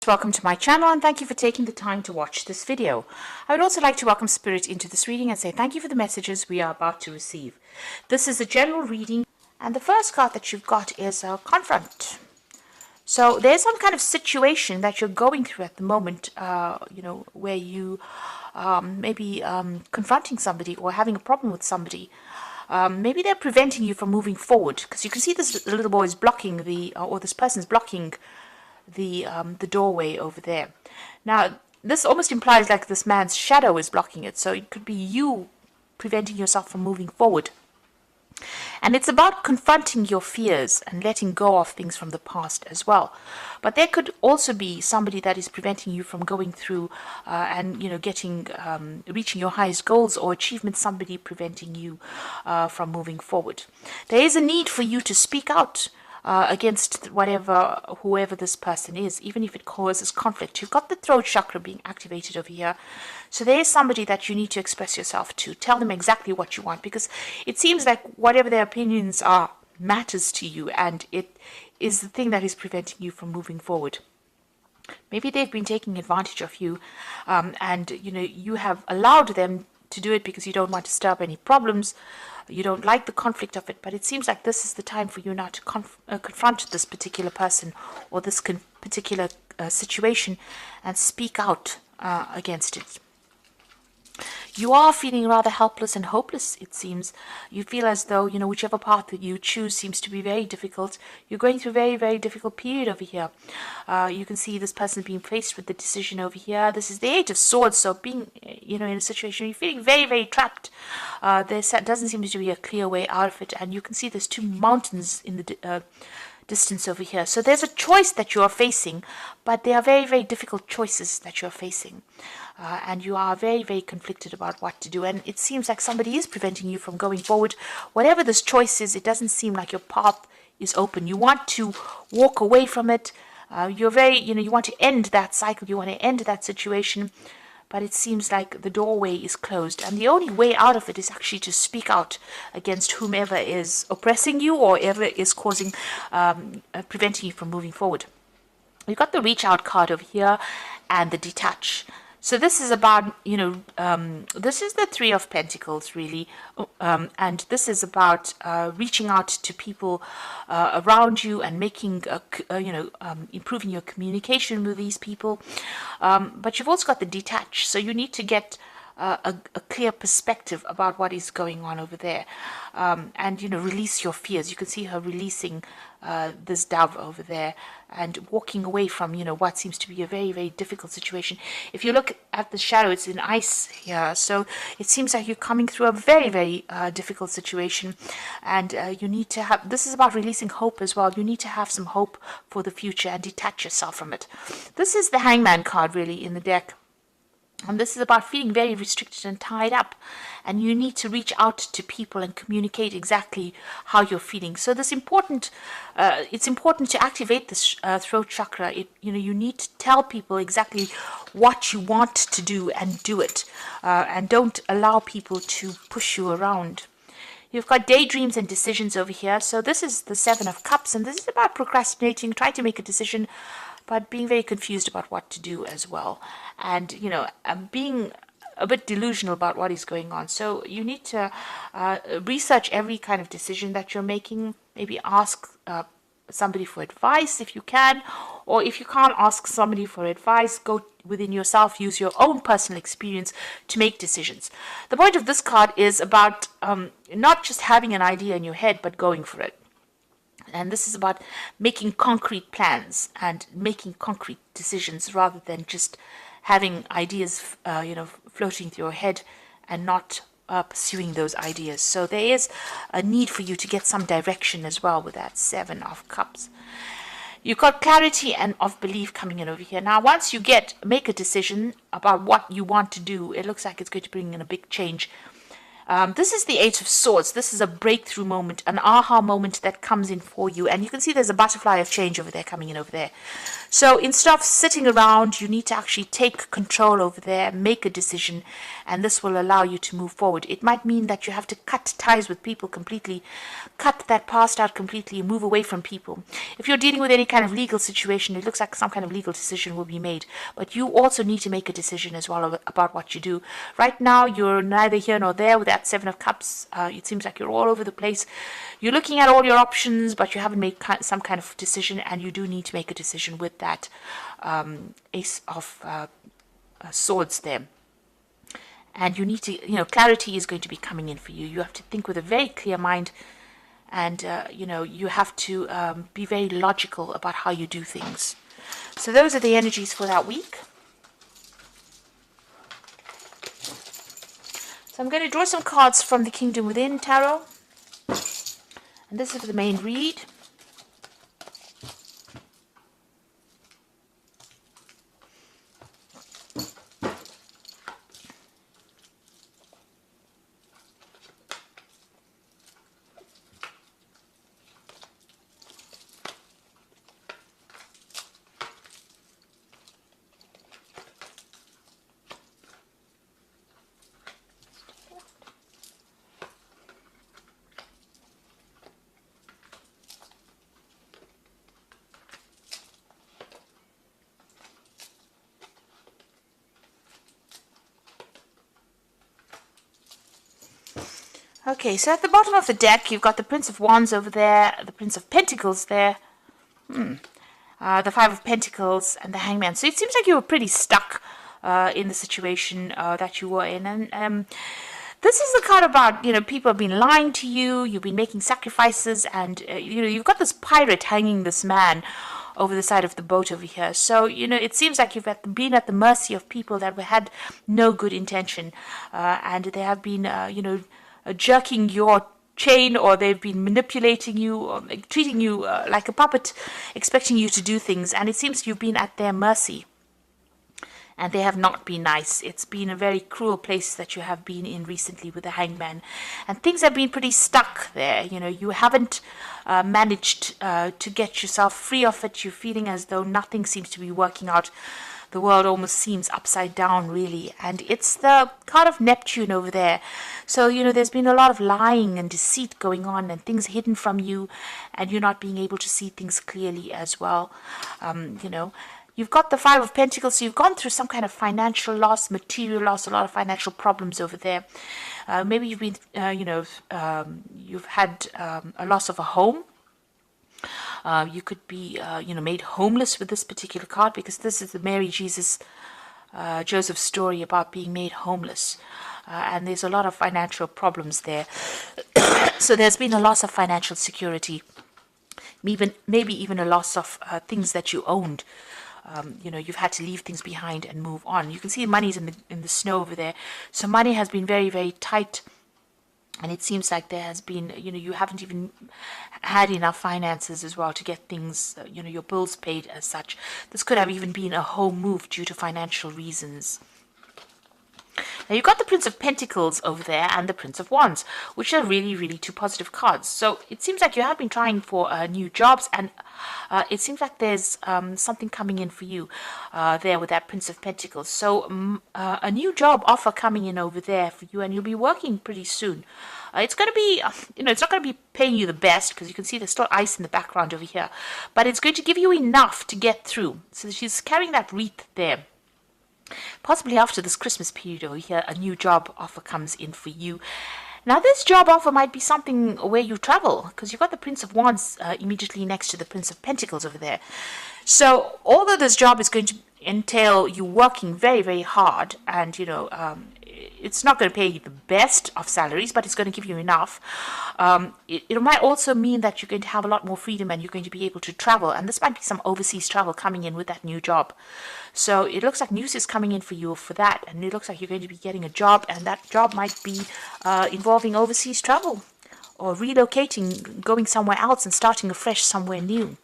Welcome to my channel and thank you for taking the time to watch this video. I would also like to welcome Spirit into this reading and say thank you for the messages we are about to receive. This is a general reading and the first card that you've got is a confront. So there's some kind of situation that you're going through at the moment, where you maybe confronting somebody or having a problem with somebody. Maybe they're preventing you from moving forward because you can see this little boy is blocking this person's blocking the doorway over there. Now, this almost implies like this man's shadow is blocking it, so it could be you preventing yourself from moving forward. And it's about confronting your fears and letting go of things from the past as well. But there could also be somebody that is preventing you from going through reaching your highest goals or achievements, somebody preventing you from moving forward. There is a need for you to speak out against whoever this person is, even if it causes conflict. You've got the throat chakra being activated over here. So there is somebody that you need to express yourself to. Tell them exactly what you want, because it seems like whatever their opinions are matters to you, and it is the thing that is preventing you from moving forward. Maybe they've been taking advantage of you, and you have allowed them to do it because you don't want to stir up any problems. You don't like the conflict of it, but it seems like this is the time for you now to confront this particular person or this particular situation and speak out against it. You are feeling rather helpless and hopeless, it seems. You feel as though, whichever path that you choose seems to be very difficult. You're going through a very, very difficult period over here. You can see this person being faced with the decision over here. This is the Eight of Swords, so being, in a situation where you're feeling very, very trapped. There doesn't seem to be a clear way out of it, and you can see there's two mountains in the distance over here. So there's a choice that you are facing, but they are very, very difficult choices that you're facing. And you are very, very conflicted about what to do. And it seems like somebody is preventing you from going forward. Whatever this choice is, it doesn't seem like your path is open. You want to walk away from it. You want to end that cycle. You want to end that situation. But it seems like the doorway is closed. And the only way out of it is actually to speak out against whomever is oppressing you or ever is preventing you from moving forward. You've got the reach out card over here and the detach. So this is about, this is the Three of Pentacles, really. And this is about reaching out to people around you and making, improving your communication with these people. But you've also got the detach. So you need to get a clear perspective about what is going on over there. And, release your fears. You can see her releasing this dove over there and walking away from, what seems to be a very, very difficult situation. If you look at the shadow, it's in ice here. So it seems like you're coming through a very, very difficult situation. And you need to have, this is about releasing hope as well. You need to have some hope for the future and detach yourself from it. This is the Hangman card, really, in the deck. And this is about feeling very restricted and tied up. And you need to reach out to people and communicate exactly how you're feeling. So it's important to activate this throat chakra. You need to tell people exactly what you want to do and do it. And don't allow people to push you around. You've got daydreams and decisions over here. So this is the Seven of Cups. And this is about procrastinating, trying to make a decision, but being very confused about what to do as well. And, being a bit delusional about what is going on. So you need to research every kind of decision that you're making. Maybe ask somebody for advice if you can. Or if you can't ask somebody for advice, go within yourself, use your own personal experience to make decisions. The point of this card is about not just having an idea in your head, but going for it. And this is about making concrete plans and making concrete decisions rather than just having ideas, floating through your head and not pursuing those ideas. So there is a need for you to get some direction as well with that Seven of Cups. You've got clarity and of belief coming in over here. Now, once you make a decision about what you want to do, it looks like it's going to bring in a big change. This is the Eight of Swords. This is a breakthrough moment, an aha moment that comes in for you. And you can see there's a butterfly of change over there coming in over there. So instead of sitting around, you need to actually take control over there, make a decision, and this will allow you to move forward. It might mean that you have to cut ties with people completely, cut that past out completely, move away from people. If you're dealing with any kind of legal situation, it looks like some kind of legal decision will be made, but you also need to make a decision as well about what you do. Right now, you're neither here nor there with that Seven of Cups. It seems like you're all over the place. You're looking at all your options, but you haven't made some kind of decision, and you do need to make a decision with that Ace of Swords there. And you need to, clarity is going to be coming in for you. You have to think with a very clear mind, and, you have to be very logical about how you do things. So those are the energies for that week. So I'm going to draw some cards from the Kingdom Within Tarot. And this is the main read. Okay, so at the bottom of the deck, you've got the Prince of Wands over there, the Prince of Pentacles there, the Five of Pentacles, and the Hangman. So it seems like you were pretty stuck in the situation that you were in. And this is the card about, people have been lying to you, you've been making sacrifices, and, you've got this pirate hanging this man over the side of the boat over here. So, it seems like you've been at the mercy of people that had no good intention, and they have been, jerking your chain, or they've been manipulating you, or treating you like a puppet, expecting you to do things, and it seems you've been at their mercy, and they have not been nice. It's been a very cruel place that you have been in recently with the Hangman, and things have been pretty stuck there. You haven't managed to get yourself free of it. You're feeling as though nothing seems to be working out. The world almost seems upside down, really. And it's the card of Neptune over there. So, there's been a lot of lying and deceit going on, and things hidden from you, and you're not being able to see things clearly as well. You've got the Five of Pentacles, so you've gone through some kind of financial loss, material loss, a lot of financial problems over there. Maybe you've been, you've had a loss of a home. You could be, made homeless with this particular card, because this is the Mary, Jesus, Joseph story about being made homeless. And there's a lot of financial problems there. So there's been a loss of financial security, maybe even a loss of things that you owned. You've had to leave things behind and move on. You can see money's in the snow over there. So money has been very, very tight. And it seems like there has been, you haven't even had enough finances as well to get things, your bills paid as such. This could have even been a home move due to financial reasons. Now you've got the Prince of Pentacles over there and the Prince of Wands, which are really, really two positive cards. So it seems like you have been trying for new jobs, and it seems like there's something coming in for you there with that Prince of Pentacles. So a new job offer coming in over there for you, and you'll be working pretty soon. It's going to be, it's not going to be paying you the best, because you can see there's still ice in the background over here, but it's going to give you enough to get through. So she's carrying that wreath there. Possibly after this Christmas period over here, a new job offer comes in for you. Now, this job offer might be something where you travel, because you've got the Prince of Wands immediately next to the Prince of Pentacles over there. So, although this job is going to entail you working very, very hard, and, it's not going to pay you the best of salaries, but it's going to give you enough. It might also mean that you're going to have a lot more freedom, and you're going to be able to travel. And this might be some overseas travel coming in with that new job. So it looks like news is coming in for you for that. And it looks like you're going to be getting a job, and that job might be involving overseas travel, or relocating, going somewhere else and starting afresh somewhere new.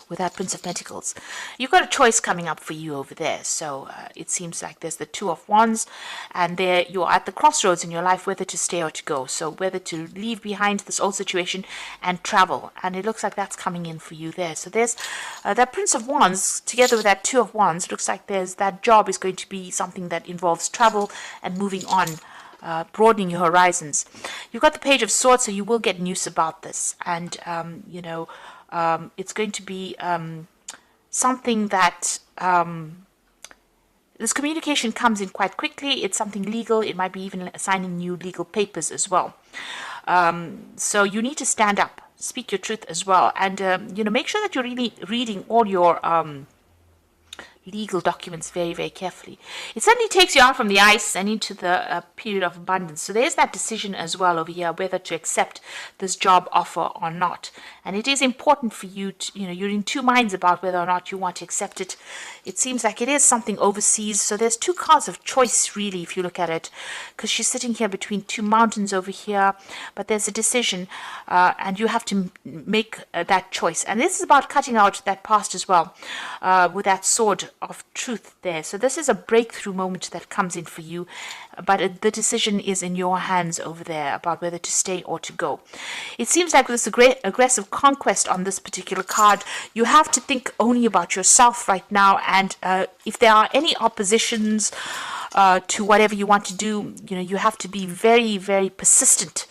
with that Prince of Pentacles. You've got a choice coming up for you over there. So it seems like there's the Two of Wands, and there you're at the crossroads in your life, whether to stay or to go. So whether to leave behind this old situation and travel. And it looks like that's coming in for you there. So there's that Prince of Wands together with that Two of Wands. Looks like there's that job is going to be something that involves travel and moving on. Broadening your horizons. You've got the Page of Swords, so you will get news about this, and it's going to be something that this communication comes in quite quickly. It's something legal. It might be even signing new legal papers as well. So you need to stand up, speak your truth as well, and make sure that you're really reading all your legal documents very, very carefully. It certainly takes you out from the ice and into the period of abundance. So there's that decision as well over here, whether to accept this job offer or not. And it is important for you to, you're in two minds about whether or not you want to accept it. It seems like it is something overseas. So there's two cards of choice, really, if you look at it, because she's sitting here between two mountains over here. But there's a decision, and you have to make that choice. And this is about cutting out that past as well, with that sword of truth there. So this is a breakthrough moment that comes in for you, but the decision is in your hands over there about whether to stay or to go. It seems like with this great aggressive conquest on this particular card, you have to think only about yourself right now, and if there are any oppositions to whatever you want to do, you have to be very, very persistent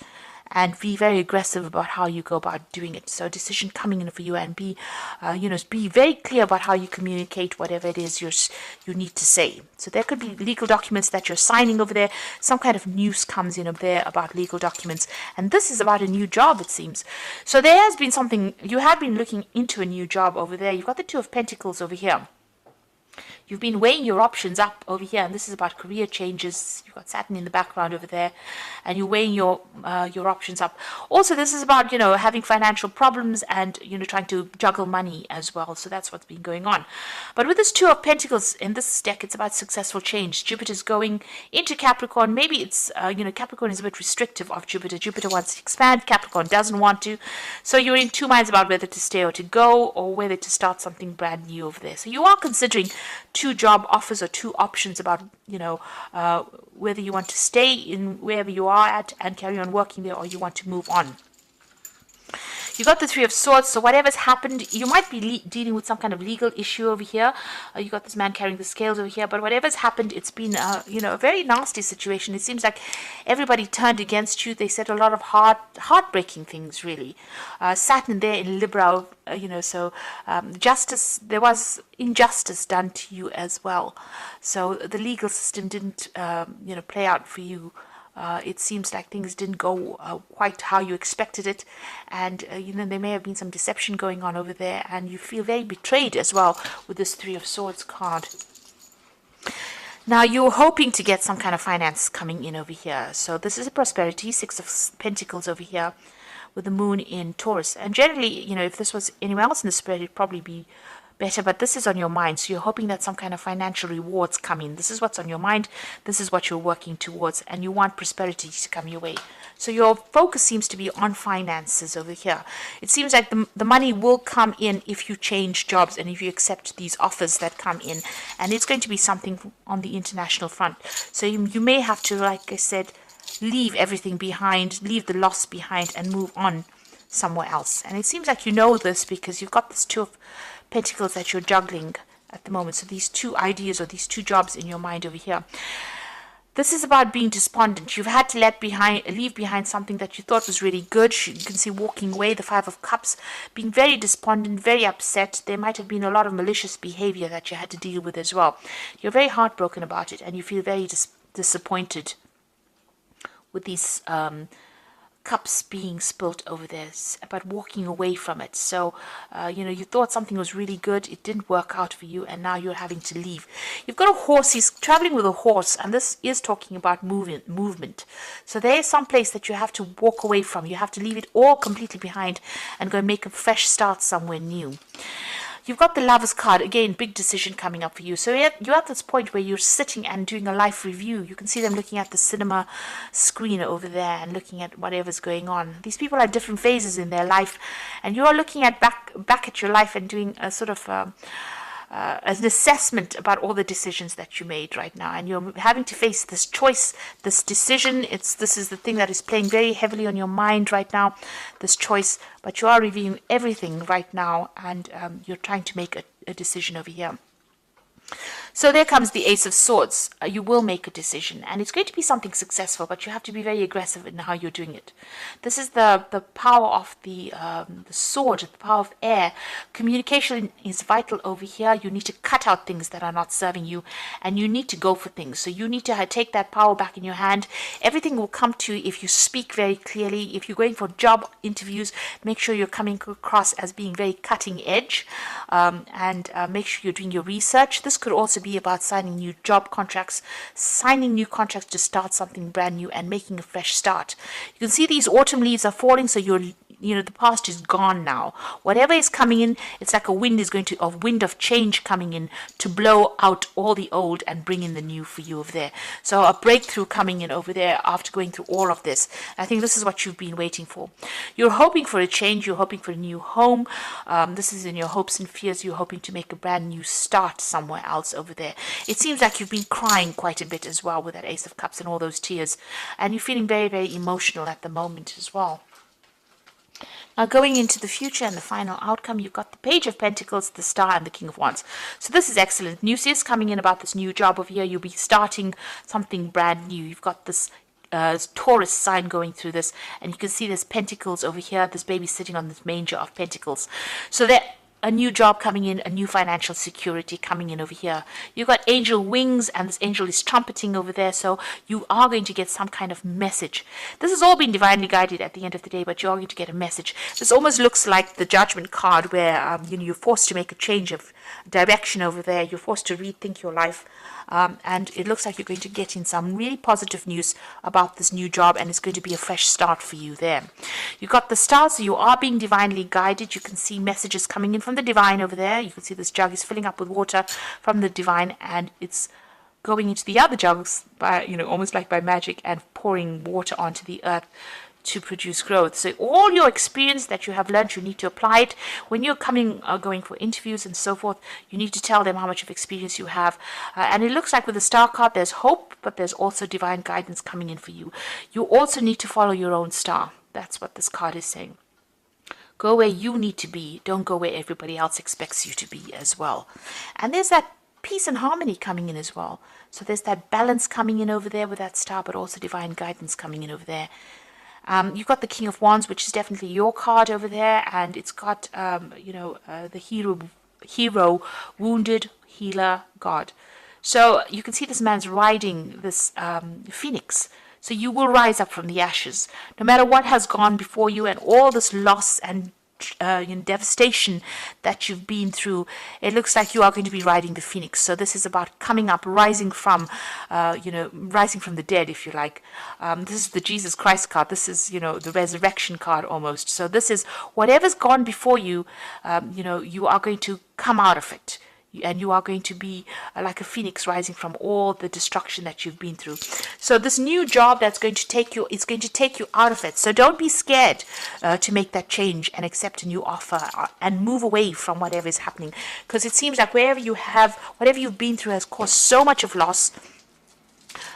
and be very aggressive about how you go about doing it. So a decision coming in for you, and be very clear about how you communicate whatever it is you need to say. So there could be legal documents that you're signing over there. Some kind of news comes in over there about legal documents. And this is about a new job, it seems. So there has been something, you have been looking into a new job over there. You've got the Two of Pentacles over here. You've been weighing your options up over here, and this is about career changes. You've got Saturn in the background over there, and you're weighing your options up. Also, this is about, having financial problems and, trying to juggle money as well. So that's what's been going on. But with this Two of Pentacles in this deck, it's about successful change. Jupiter's going into Capricorn. Maybe it's, Capricorn is a bit restrictive of Jupiter. Jupiter wants to expand. Capricorn doesn't want to. So you're in two minds about whether to stay or to go, or whether to start something brand new over there. So you are considering two job offers or two options about, whether you want to stay in wherever you are at and carry on working there, or you want to move on. You got the Three of Swords, so whatever's happened, you might be dealing with some kind of legal issue over here. You got this man carrying the scales over here, but whatever's happened, it's been, a very nasty situation. It seems like everybody turned against you. They said a lot of heartbreaking things, really. Saturn there in Libra, justice, there was injustice done to you as well. So the legal system didn't, play out for you. It seems like things didn't go quite how you expected it, and there may have been some deception going on over there, and you feel very betrayed as well with this Three of Swords card. Now you're hoping to get some kind of finance coming in over here. So this is a prosperity. Six of Pentacles over here with the moon in Taurus, and generally, if this was anyone else in the spirit, it'd probably be better, but this is on your mind, so you're hoping that some kind of financial rewards come in. This is what's on your mind. This is what you're working towards, and you want prosperity to come your way. So your focus seems to be on finances over here. It seems like the money will come in if you change jobs and if you accept these offers that come in, and it's going to be something on the international front. So you may have to, like I said, leave everything behind, leave the loss behind, and move on somewhere else. And it seems like you know this because you've got this Two of Pentacles that you're juggling at the moment. So these two ideas or these two jobs in your mind over here. This is about being despondent. You've had to leave behind something that you thought was really good. You can see walking away, the Five of Cups, being very despondent, very upset. There might have been a lot of malicious behavior that you had to deal with as well. You're very heartbroken about it, and you feel very disappointed with these cups being spilt over this, but walking away from it. So you thought something was really good, it didn't work out for you, and now you're having to leave. You've got a horse. He's traveling with a horse, and this is talking about movement. So there is some place that you have to walk away from. You have to leave it all completely behind and go and make a fresh start somewhere new. You've got the Lovers card. Again, big decision coming up for you. So you're at this point where you're sitting and doing a life review. You can see them looking at the cinema screen over there and looking at whatever's going on. These people are at different phases in their life, and you are looking at back at your life and doing a sort of an assessment about all the decisions that you made right now, and you're having to face this choice, this decision. This is the thing that is playing very heavily on your mind right now, this choice. But you are reviewing everything right now, and you're trying to make a decision over here. So there comes the Ace of Swords. You will make a decision, and it's going to be something successful, but you have to be very aggressive in how you're doing it. This is the power of the sword, the power of air. Communication is vital over here. You need to cut out things that are not serving you, and you need to go for things. So you need to take that power back in your hand. Everything will come to you if you speak very clearly. If you're going for job interviews, make sure you're coming across as being very cutting edge, and make sure you're doing your research. This could also be about signing new job contracts, signing new contracts to start something brand new and making a fresh start. You can see these autumn leaves are falling, so the past is gone now. Whatever is coming in, it's like a wind of change coming in to blow out all the old and bring in the new for you over there. So a breakthrough coming in over there after going through all of this. I think this is what you've been waiting for. You're hoping for a change. You're hoping for a new home. This is in your hopes and fears. You're hoping to make a brand new start somewhere else over there. It seems like you've been crying quite a bit as well with that Ace of Cups and all those tears. And you're feeling very, very emotional at the moment as well. Now, going into the future and the final outcome, you've got the Page of Pentacles, the Star, and the King of Wands. So this is excellent. News is coming in about this new job over here. You'll be starting something brand new. You've got this Taurus sign going through this, and you can see there's pentacles over here. This baby sitting on this manger of pentacles. So that a new job coming in, a new financial security coming in over here. You've got angel wings, and this angel is trumpeting over there, so you are going to get some kind of message. This has all been divinely guided at the end of the day, but you're going to get a message. This almost looks like the Judgment card, where you're forced to make a change of direction over there. You're forced to rethink your life. And it looks like you're going to get in some really positive news about this new job, and it's going to be a fresh start for you there. You've got the stars, so you are being divinely guided. You can see messages coming in from the divine over there. You can see this jug is filling up with water from the divine, and it's going into the other jugs by, almost like by magic, and pouring water onto the earth to produce growth. So all your experience that you have learned, you need to apply it. When you're going for interviews and so forth, you need to tell them how much of experience you have. And it looks like with the Star card, there's hope, but there's also divine guidance coming in for you. You also need to follow your own star. That's what this card is saying. Go where you need to be. Don't go where everybody else expects you to be as well. And there's that peace and harmony coming in as well. So there's that balance coming in over there with that star, but also divine guidance coming in over there. You've got the King of Wands, which is definitely your card over there, and it's got, the hero, wounded, healer, God. So you can see this man's riding this phoenix. So you will rise up from the ashes, no matter what has gone before you and all this loss and devastation that you've been through. It looks like you are going to be riding the phoenix. So this is about coming up, rising from the dead, if you like. This is the Jesus Christ card. This is, the resurrection card almost. So this is whatever's gone before you, you are going to come out of it. And you are going to be like a phoenix rising from all the destruction that you've been through. So this new job that's going to take you, it's going to take you out of it. So don't be scared to make that change and accept a new offer and move away from whatever is happening. Because it seems like whatever you've been through has caused so much of loss.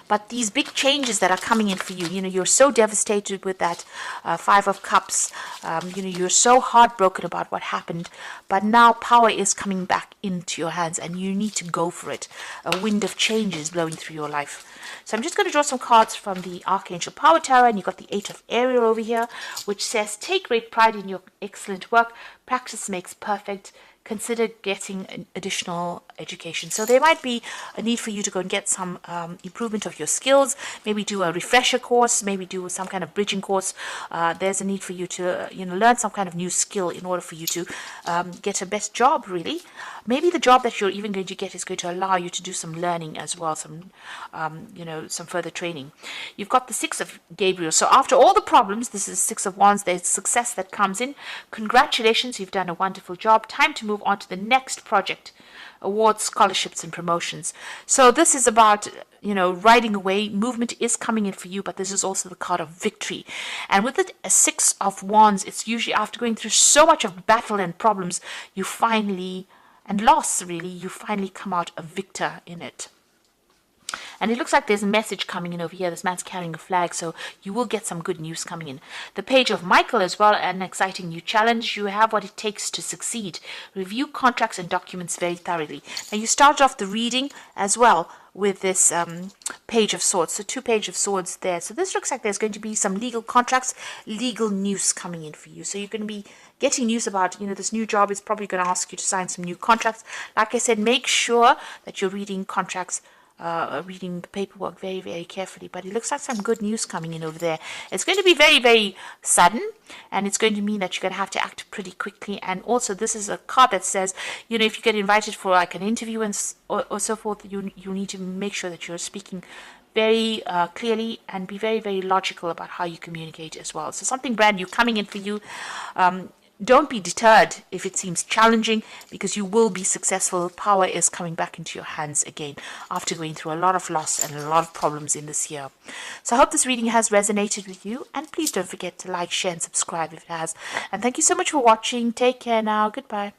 But these big changes that are coming in for you, you're so devastated with that Five of Cups. You're so heartbroken about what happened. But now power is coming back into your hands, and you need to go for it. A wind of change is blowing through your life. So I'm just going to draw some cards from the Archangel Power Tarot, and you've got the Eight of Ariel over here, which says, take great pride in your excellent work. Practice makes perfect. Consider getting an additional education. So there might be a need for you to go and get some improvement of your skills, maybe do a refresher course, maybe do some kind of bridging course. There's a need for you to learn some kind of new skill in order for you to get a best job, really. Maybe the job that you're even going to get is going to allow you to do some learning as well, some further training. You've got the Six of Gabriel. So after all the problems, this is Six of Wands, there's success that comes in. Congratulations, you've done a wonderful job. Time to move move on to the next project, awards, scholarships, and promotions. So this is about, riding away. Movement is coming in for you, but this is also the card of victory. And with it, a Six of Wands, it's usually after going through so much of battle and problems, you finally, and loss really, you finally come out a victor in it. And it looks like there's a message coming in over here. This man's carrying a flag, so you will get some good news coming in. The Page of Michael as well, an exciting new challenge. You have what it takes to succeed. Review contracts and documents very thoroughly. Now, you started off the reading as well with this Page of Swords. So 2 Page of Swords there. So this looks like there's going to be some legal contracts, legal news coming in for you. So you're going to be getting news about, this new job is probably going to ask you to sign some new contracts. Like I said, make sure that you're reading contracts, reading the paperwork very, very carefully. But it looks like some good news coming in over there. It's going to be very, very sudden, and it's going to mean that you're going to have to act pretty quickly. And also, this is a card that says, if you get invited for like an interview or so forth, you need to make sure that you're speaking very clearly and be very, very logical about how you communicate as well. So something brand new coming in for you. Don't be deterred if it seems challenging, because you will be successful. Power is coming back into your hands again after going through a lot of loss and a lot of problems in this year. So I hope this reading has resonated with you, and please don't forget to like, share and subscribe if it has. And thank you so much for watching. Take care now. Goodbye.